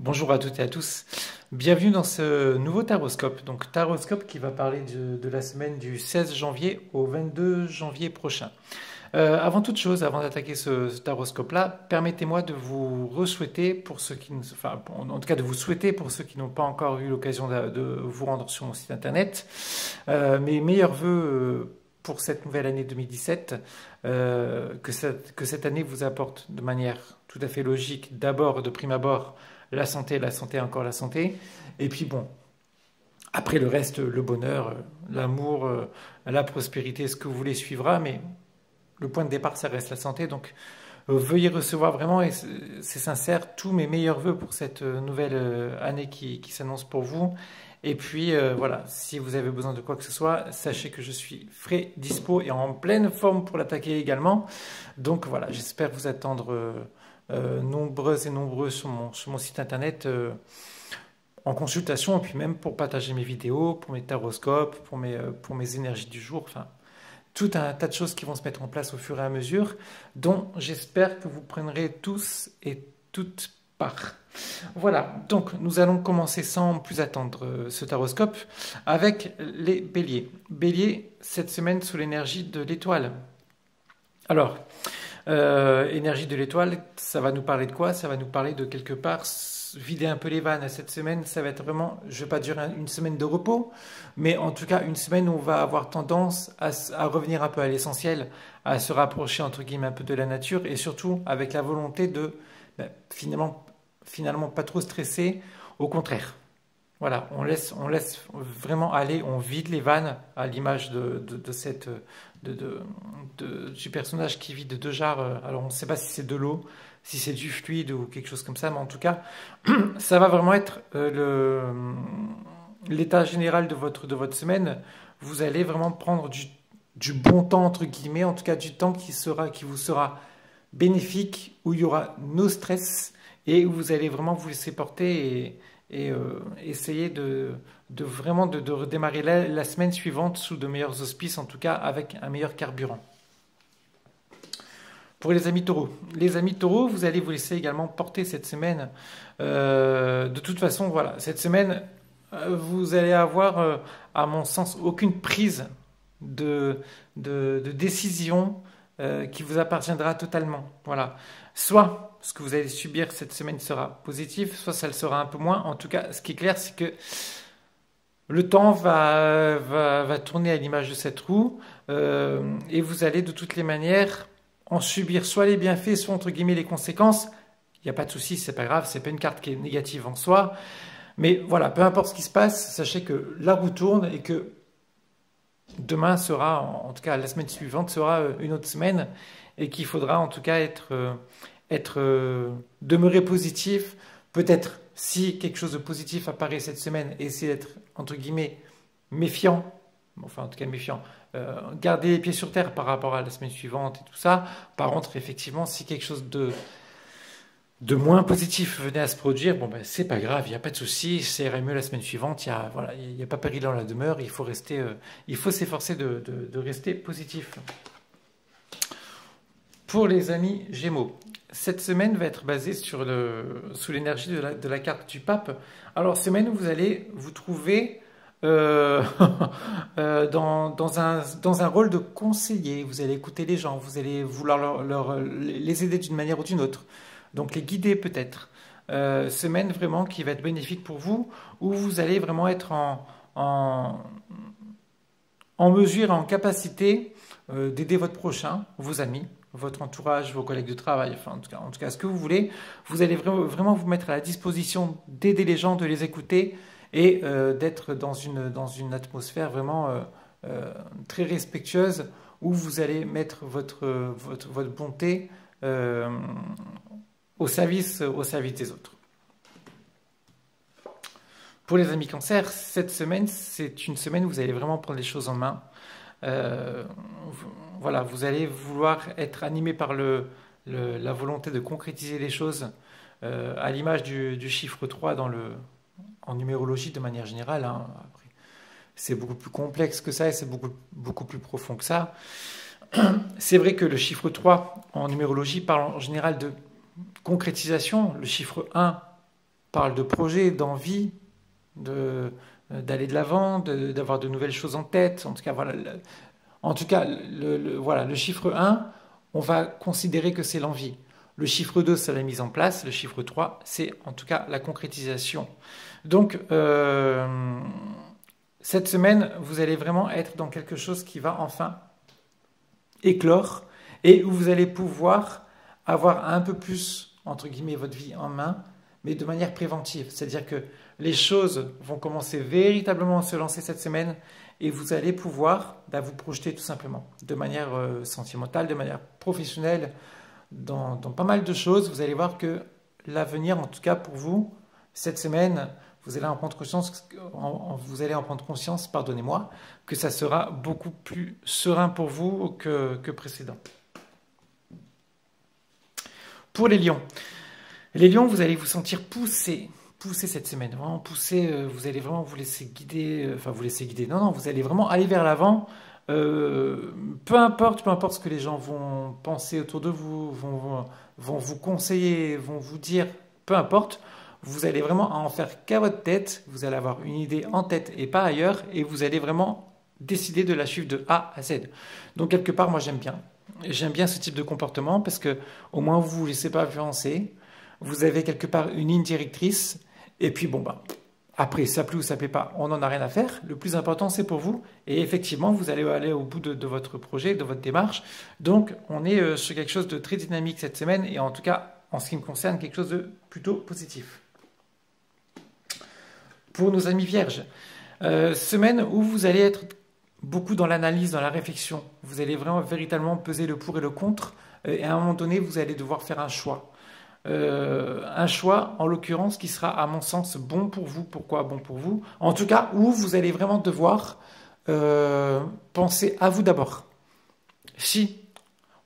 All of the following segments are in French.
Bonjour à toutes et à tous. Bienvenue dans ce nouveau taroscope. Donc taroscope qui va parler de la semaine du 16 janvier au 22 janvier prochain. Avant toute chose, avant d'attaquer ce taroscope-là, permettez-moi de vous re-souhaiter pour ceux qui, enfin, en tout cas de vous souhaiter pour ceux qui n'ont pas encore eu l'occasion de vous rendre sur mon site internet, mes meilleurs vœux pour cette nouvelle année 2017, que cette année vous apporte de manière tout à fait logique, d'abord, de prime abord, la santé, encore la santé, et puis bon, après le reste, le bonheur, l'amour, la prospérité, ce que vous voulez suivra, mais le point de départ, ça reste la santé. Donc, veuillez recevoir vraiment, et c'est sincère, tous mes meilleurs voeux pour cette nouvelle année qui s'annonce pour vous. Et puis, voilà, si vous avez besoin de quoi que ce soit, sachez que je suis frais, dispo et en pleine forme pour l'attaquer également. Donc, voilà, j'espère vous attendre nombreuses et nombreux sur mon site internet en consultation, et puis même pour partager mes vidéos, pour mes taroscopes, pour mes énergies du jour, enfin tout un tas de choses qui vont se mettre en place au fur et à mesure, dont j'espère que vous prendrez tous et toutes part. Voilà, donc nous allons commencer sans plus attendre ce taroscope avec les béliers. Bélier, cette semaine sous l'énergie de l'étoile. Alors, énergie de l'étoile, ça va nous parler de quoi? Ça va nous parler de quelque part vider un peu les vannes. Cette semaine, ça va être vraiment, je ne vais pas dire une semaine de repos, mais en tout cas une semaine où on va avoir tendance à revenir un peu à l'essentiel, à se rapprocher entre guillemets un peu de la nature, et surtout avec la volonté de finalement pas trop stresser, au contraire. Voilà, on laisse vraiment aller, on vide les vannes à l'image du personnage qui vide deux jarres. Alors on ne sait pas si c'est de l'eau, si c'est du fluide ou quelque chose comme ça, mais en tout cas, ça va vraiment être l'état général de votre semaine. Vous allez vraiment prendre du bon temps, entre guillemets, en tout cas du temps qui vous sera bénéfique, où il y aura no stress et où vous allez vraiment vous laisser porter et essayer de redémarrer la semaine suivante sous de meilleurs auspices, en tout cas avec un meilleur carburant. Pour les amis taureaux, vous allez vous laisser également porter cette semaine. De toute façon, voilà, cette semaine, vous allez avoir, à mon sens, aucune prise de décision qui vous appartiendra totalement. Voilà. Soit ce que vous allez subir cette semaine sera positif, soit ça le sera un peu moins. En tout cas, ce qui est clair, c'est que le temps va tourner à l'image de cette roue, et vous allez de toutes les manières en subir soit les bienfaits, soit entre guillemets les conséquences. Il n'y a pas de souci, c'est pas grave, c'est pas une carte qui est négative en soi. Mais voilà, peu importe ce qui se passe, sachez que la roue tourne et que demain sera, en tout cas la semaine suivante sera une autre semaine, et qu'il faudra en tout cas demeurer positif. Peut-être si quelque chose de positif apparaît cette semaine, essayer d'être entre guillemets méfiant, enfin en tout cas méfiant, garder les pieds sur terre par rapport à la semaine suivante et tout ça. Par contre, effectivement, si quelque chose de moins positif venait à se produire, bon ben c'est pas grave, il n'y a pas de souci, ça irait mieux la semaine suivante, voilà, il n'y a pas péril dans la demeure, il faut s'efforcer de rester positif. Pour les amis Gémeaux, cette semaine va être basée sous l'énergie de la carte du pape. Alors, semaine où vous allez vous trouver dans un rôle de conseiller. Vous allez écouter les gens, vous allez vouloir les aider d'une manière ou d'une autre. Donc, les guider peut-être. Semaine vraiment qui va être bénéfique pour vous, où vous allez vraiment être en mesure, en capacité d'aider votre prochain, vos amis, votre entourage, vos collègues de travail, enfin en tout cas ce que vous voulez. Vous allez vraiment vous mettre à la disposition d'aider les gens, de les écouter et d'être dans une atmosphère vraiment très respectueuse, où vous allez mettre votre bonté au service des autres. Pour les amis cancer, cette semaine, c'est une semaine où vous allez vraiment prendre les choses en main. Voilà, vous allez vouloir être animé par la volonté de concrétiser les choses, à l'image du chiffre 3 en numérologie de manière générale. Hein. Après, c'est beaucoup plus complexe que ça et c'est beaucoup plus profond que ça. C'est vrai que le chiffre 3 en numérologie parle en général de concrétisation. Le chiffre 1 parle de projet, d'envie, d'aller de l'avant, d'avoir de nouvelles choses en tête. En tout cas, voilà, voilà, le chiffre 1, on va considérer que c'est l'envie. Le chiffre 2, c'est la mise en place. Le chiffre 3, c'est en tout cas la concrétisation. Donc, cette semaine, vous allez vraiment être dans quelque chose qui va enfin éclore et où vous allez pouvoir avoir un peu plus, entre guillemets, votre vie en main, mais de manière préventive. C'est-à-dire que les choses vont commencer véritablement à se lancer cette semaine et vous allez pouvoir vous projeter tout simplement, de manière sentimentale, de manière professionnelle, dans pas mal de choses. Vous allez voir que l'avenir, en tout cas pour vous, cette semaine, vous allez en prendre conscience, pardonnez-moi, que ça sera beaucoup plus serein pour vous que précédent. Pour les lions, vous allez vous sentir poussé cette semaine, vraiment poussé, vous allez vraiment vous laisser guider, non, vous allez vraiment aller vers l'avant, peu importe ce que les gens vont penser autour de vous, vont vous conseiller, vont vous dire, peu importe, vous allez vraiment en faire qu'à votre tête, vous allez avoir une idée en tête et pas ailleurs, et vous allez vraiment décider de la suivre de A à Z. Donc quelque part, moi j'aime bien ce type de comportement parce que au moins vous vous laissez pas influencer, vous avez quelque part une ligne directrice, et puis après, ça plaît ou ça plaît pas, on n'en a rien à faire. Le plus important, c'est pour vous. Et effectivement, vous allez aller au bout de votre projet, de votre démarche. Donc, on est sur quelque chose de très dynamique cette semaine. Et en tout cas, en ce qui me concerne, quelque chose de plutôt positif. Pour nos amis vierges, semaine où vous allez être beaucoup dans l'analyse, dans la réflexion. Vous allez vraiment véritablement peser le pour et le contre. Et à un moment donné, vous allez devoir faire un choix. Un choix, en l'occurrence, qui sera, à mon sens, bon pour vous. Pourquoi bon pour vous? En tout cas, où vous allez vraiment devoir penser à vous d'abord. Si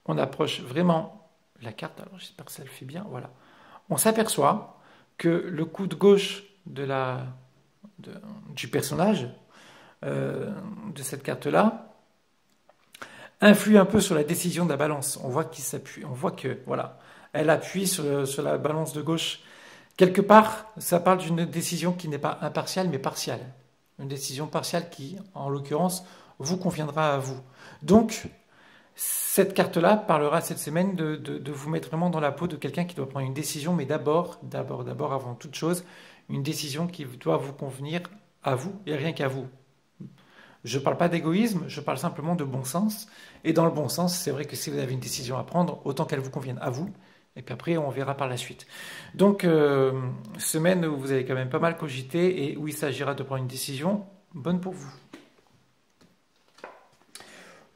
on approche vraiment la carte, alors j'espère que ça le fait bien, voilà. On s'aperçoit que le coup de gauche du personnage, de cette carte-là, influe un peu sur la décision de la balance. On voit qu'il s'appuie, on voit que, voilà, elle appuie sur la balance de gauche. Quelque part, ça parle d'une décision qui n'est pas impartiale, mais partiale. Une décision partiale qui, en l'occurrence, vous conviendra à vous. Donc, cette carte-là parlera cette semaine de vous mettre vraiment dans la peau de quelqu'un qui doit prendre une décision, mais d'abord, avant toute chose, une décision qui doit vous convenir à vous et rien qu'à vous. Je ne parle pas d'égoïsme, je parle simplement de bon sens. Et dans le bon sens, c'est vrai que si vous avez une décision à prendre, autant qu'elle vous convienne à vous. Et puis après, on verra par la suite. Donc, semaine où vous avez quand même pas mal cogité et où il s'agira de prendre une décision bonne pour vous.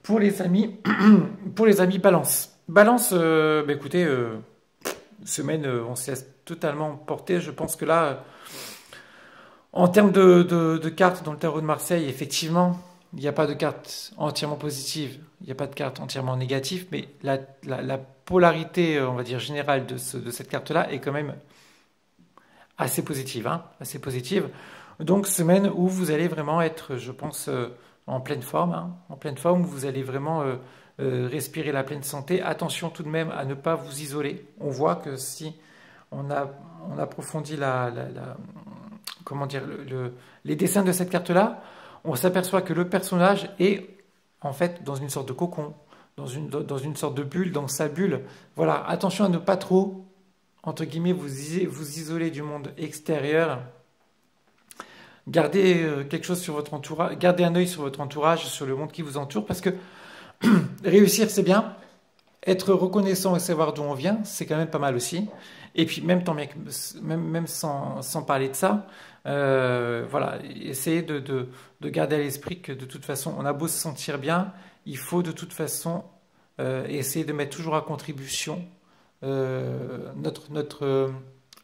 Pour les amis, balance. Balance, écoutez, semaine, on se laisse totalement porter. Je pense que là, en termes de cartes dans le tarot de Marseille, effectivement, il n'y a pas de carte entièrement positive, il n'y a pas de carte entièrement négative, mais la polarité, on va dire, générale de cette carte-là est quand même assez positive, assez positive. Donc, semaine où vous allez vraiment être, je pense, en pleine forme, où vous allez vraiment respirer la pleine santé. Attention tout de même à ne pas vous isoler. On voit que si on approfondit comment dire, les dessins de cette carte-là, on s'aperçoit que le personnage est en fait dans une sorte de cocon, dans une sorte de bulle, dans sa bulle. Voilà, attention à ne pas trop, entre guillemets, vous isoler du monde extérieur. Gardez quelque chose sur votre entourage, gardez un œil sur votre entourage, sur le monde qui vous entoure, parce que réussir, c'est bien. Être reconnaissant et savoir d'où on vient, c'est quand même pas mal aussi. Et puis même sans parler de ça, voilà, essayez de garder à l'esprit que de toute façon, on a beau se sentir bien, il faut de toute façon essayer de mettre toujours à contribution notre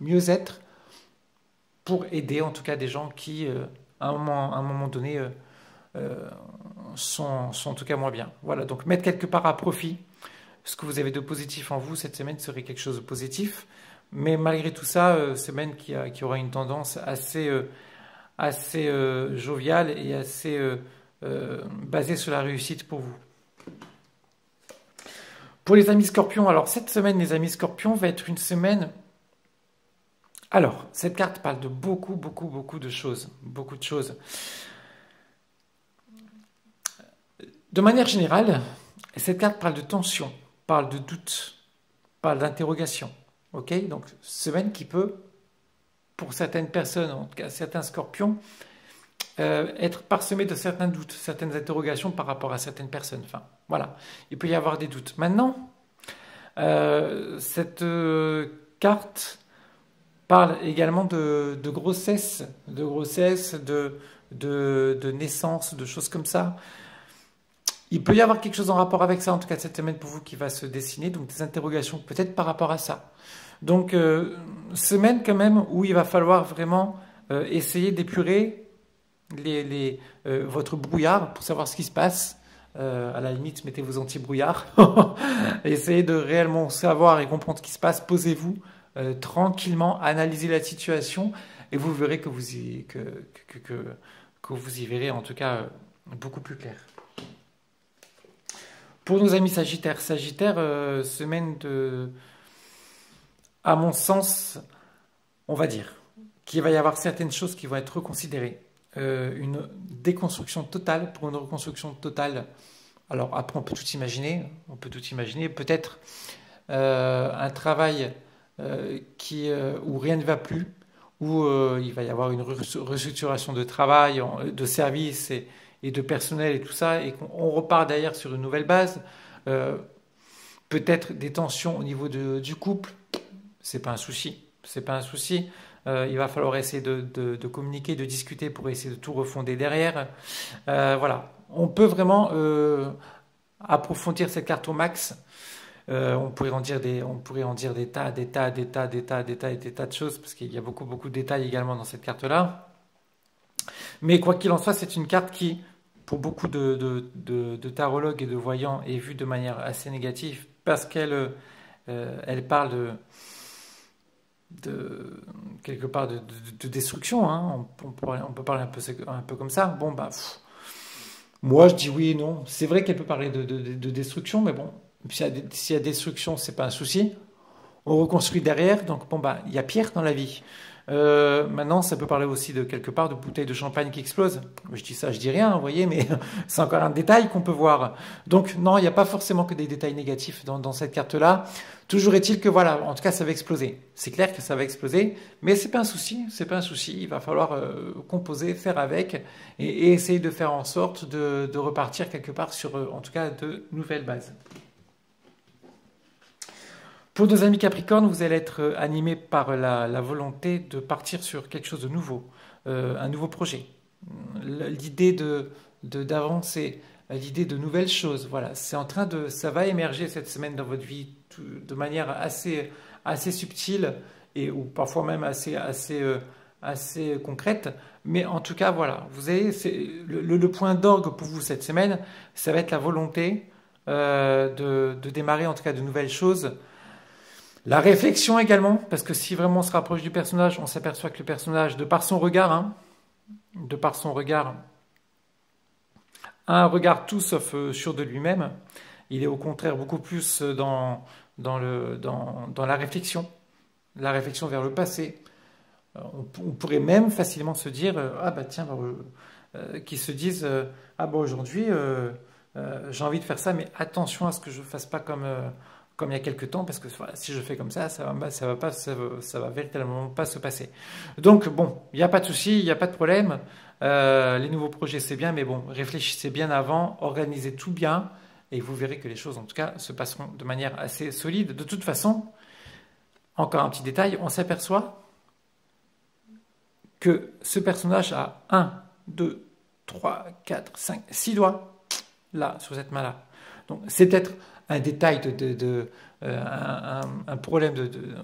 mieux-être pour aider en tout cas des gens qui, à un moment donné, sont en tout cas moins bien. Voilà, donc mettre quelque part à profit ce que vous avez de positif en vous cette semaine serait quelque chose de positif. Mais malgré tout ça, semaine qui aura une tendance assez joviale et assez basée sur la réussite pour vous. Pour les amis scorpions, alors cette semaine, les amis scorpions, va être une semaine Alors, cette carte parle de beaucoup, beaucoup, beaucoup de choses. Beaucoup de choses. De manière générale, cette carte parle de tension, parle de doute, parle d'interrogation. Ok? Donc, semaine qui peut, pour certaines personnes, en tout cas certains scorpions, être parsemée de certains doutes, certaines interrogations par rapport à certaines personnes. Enfin, voilà, il peut y avoir des doutes. Maintenant, cette carte parle également de grossesse, de naissance, de choses comme ça. Il peut y avoir quelque chose en rapport avec ça, en tout cas cette semaine pour vous, qui va se dessiner, donc des interrogations peut-être par rapport à ça. Donc, semaine quand même où il va falloir vraiment essayer d'épurer votre brouillard pour savoir ce qui se passe. À la limite, mettez vos anti-brouillards. Essayez de réellement savoir et comprendre ce qui se passe. Posez-vous tranquillement, analysez la situation et vous verrez que que vous y verrez en tout cas beaucoup plus clair. Pour nos amis Sagittaires, semaine de, à mon sens, on va dire qu'il va y avoir certaines choses qui vont être reconsidérées. Une déconstruction totale pour une reconstruction totale. Alors après, on peut tout imaginer. Peut-être un travail où rien ne va plus, où il va y avoir une restructuration de travail, de services et de personnel et tout ça, et qu'on repart derrière sur une nouvelle base. Euh, Peut-être des tensions au niveau du couple, c'est pas un souci. C'est pas un souci. Il va falloir essayer de communiquer, de discuter pour essayer de tout refonder derrière. Voilà, on peut vraiment approfondir cette carte au max. On pourrait en dire des tas de choses parce qu'il y a beaucoup beaucoup de détails également dans cette carte-là. Mais quoi qu'il en soit, c'est une carte qui, pour beaucoup de tarologues et de voyants, est vue de manière assez négative parce qu'elle elle parle quelque part de destruction. Hein. On peut parler un peu comme ça. Bon, bah, moi je dis oui et non. C'est vrai qu'elle peut parler de destruction, mais bon, s'il y a destruction, c'est pas un souci. On reconstruit derrière, donc bon, bah, il y a pire dans la vie. Maintenant, ça peut parler aussi de quelque part de bouteilles de champagne qui explosent. Je dis ça, je dis rien, vous voyez, mais c'est encore un détail qu'on peut voir. Donc non, il n'y a pas forcément que des détails négatifs dans cette carte-là. Toujours est-il que voilà, en tout cas, ça va exploser. C'est clair que ça va exploser, mais c'est pas un souci, c'est pas un souci. Il va falloir composer, faire avec, et essayer de faire en sorte de repartir quelque part sur, en tout cas, de nouvelles bases. Pour nos amis Capricornes, vous allez être animés par la volonté de partir sur quelque chose de nouveau, un nouveau projet. L'idée d'avancer, l'idée de nouvelles choses. Voilà, ça va émerger cette semaine dans votre vie de manière assez subtile ou parfois même assez concrète. Mais en tout cas, voilà, vous avez le point d'orgue pour vous cette semaine, ça va être la volonté de démarrer en tout cas de nouvelles choses. La réflexion également, parce que si vraiment on se rapproche du personnage, on s'aperçoit que le personnage, de par son regard, a un regard tout sauf sûr de lui-même. Il est au contraire beaucoup plus dans la réflexion vers le passé. On pourrait même facilement se dire, ah bah tiens, qu'ils se disent, ah bah aujourd'hui, j'ai envie de faire ça, mais attention à ce que je ne fasse pas comme il y a quelques temps, parce que voilà, si je fais comme ça va véritablement pas se passer. Donc bon, il n'y a pas de souci, il n'y a pas de problème. Les nouveaux projets c'est bien, mais bon, réfléchissez bien avant, organisez tout bien, et vous verrez que les choses en tout cas se passeront de manière assez solide. De toute façon, encore un petit détail, on s'aperçoit que ce personnage a 1, 2, 3, 4, 5, 6 doigts là, sur cette main-là. Donc c'est peut-être un détail un problème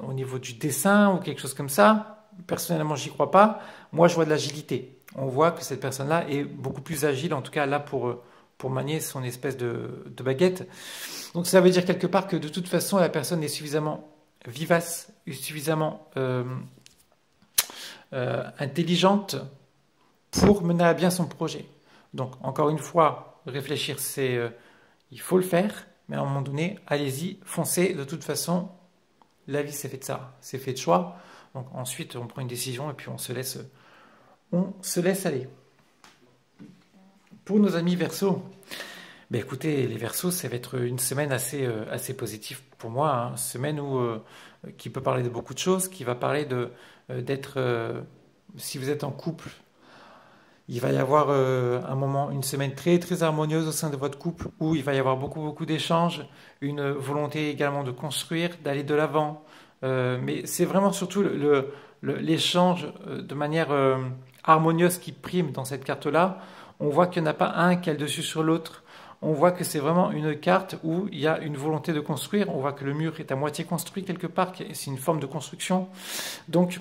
au niveau du dessin ou quelque chose comme ça. Personnellement, j'y crois pas. Moi, je vois de l'agilité. On voit que cette personne-là est beaucoup plus agile, en tout cas là pour manier son espèce de baguette. Donc ça veut dire quelque part que de toute façon, la personne est suffisamment vivace, suffisamment intelligente pour mener à bien son projet. Donc encore une fois, réfléchir, il faut le faire. Mais à un moment donné, allez-y, foncez. De toute façon, la vie, c'est fait de ça. C'est fait de choix. Donc ensuite, on prend une décision et puis on se laisse aller. Pour nos amis Verseau, ben écoutez, les Verseaux, ça va être une semaine assez positive pour moi, hein. Une semaine qui peut parler de beaucoup de choses, qui va parler si vous êtes en couple, il va y avoir un moment, une semaine très très harmonieuse au sein de votre couple où il va y avoir beaucoup d'échanges, une volonté également de construire, d'aller de l'avant. Mais c'est vraiment surtout l'échange de manière harmonieuse qui prime dans cette carte-là. On voit qu'il n'y en a pas un qui a le dessus sur l'autre. On voit que c'est vraiment une carte où il y a une volonté de construire. On voit que le mur est à moitié construit quelque part. C'est une forme de construction. Donc,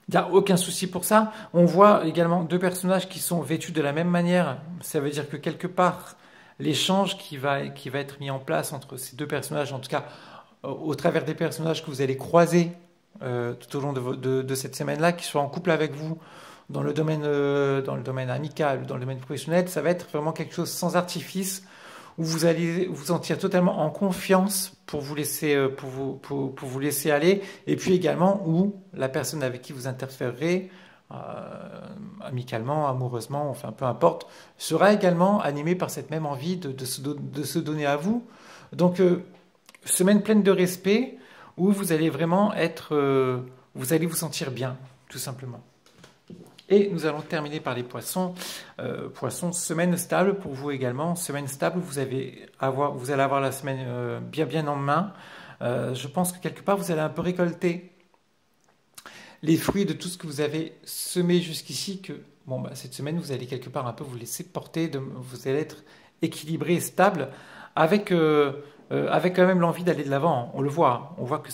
il n'y a aucun souci pour ça. On voit également deux personnages qui sont vêtus de la même manière. Ça veut dire que quelque part, l'échange qui va être mis en place entre ces deux personnages, en tout cas au travers des personnages que vous allez croiser tout au long de cette semaine-là, qui soient en couple avec vous dans le domaine amical, dans le domaine professionnel, ça va être vraiment quelque chose sans artifice, où vous allez vous sentir totalement en confiance pour vous laisser, pour vous laisser aller, et puis également où la personne avec qui vous interférerez, amicalement, amoureusement, enfin peu importe, sera également animée par cette même envie de se donner à vous. Donc, semaine pleine de respect, où vous allez vraiment vous allez vous sentir bien, tout simplement. Et nous allons terminer par les poissons. Poissons, semaine stable pour vous également. Semaine stable, vous allez avoir la semaine bien en main. Je pense que quelque part, vous allez un peu récolter les fruits de tout ce que vous avez semé jusqu'ici. Cette semaine, vous allez quelque part un peu vous laisser porter. Vous allez être équilibré, stable, avec quand même l'envie d'aller de l'avant. On le voit. On voit que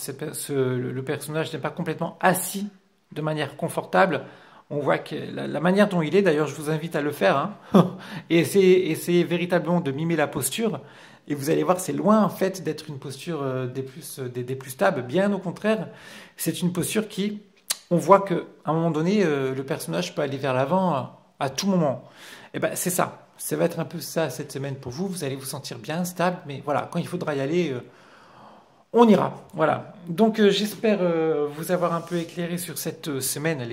le personnage n'est pas complètement assis de manière confortable. On voit que la manière dont il est, d'ailleurs je vous invite à le faire, hein, et essayez véritablement de mimer la posture, et vous allez voir, c'est loin en fait d'être une posture des plus stables, bien au contraire, c'est une posture on voit qu'à un moment donné, le personnage peut aller vers l'avant à tout moment. Et ben c'est ça va être un peu ça cette semaine pour vous, vous allez vous sentir bien stable, mais voilà, quand il faudra y aller... on ira, voilà. Donc j'espère vous avoir un peu éclairé sur cette semaine,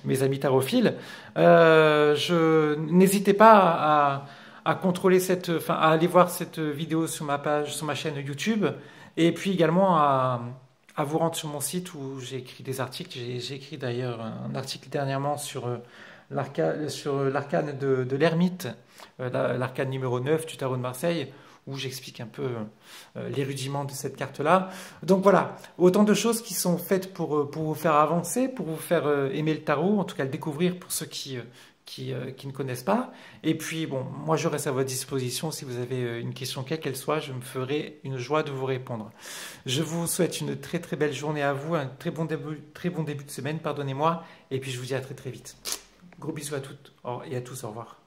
mes amis tarophiles. N'hésitez pas à contrôler à aller voir cette vidéo sur ma chaîne YouTube, et puis également à vous rendre sur mon site où j'ai écrit des articles. J'ai écrit d'ailleurs un article dernièrement sur l'arcane de l'ermite, l'arcane numéro 9 du tarot de Marseille, où j'explique un peu les rudiments de cette carte-là. Donc voilà, autant de choses qui sont faites pour vous faire avancer, pour vous faire aimer le tarot, en tout cas le découvrir pour ceux qui ne connaissent pas. Et puis, bon, moi je reste à votre disposition si vous avez une question quelle qu'elle soit, je me ferai une joie de vous répondre. Je vous souhaite une très très belle journée à vous, un très bon début de semaine, pardonnez-moi, et puis je vous dis à très très vite. Gros bisous à toutes et à tous, au revoir.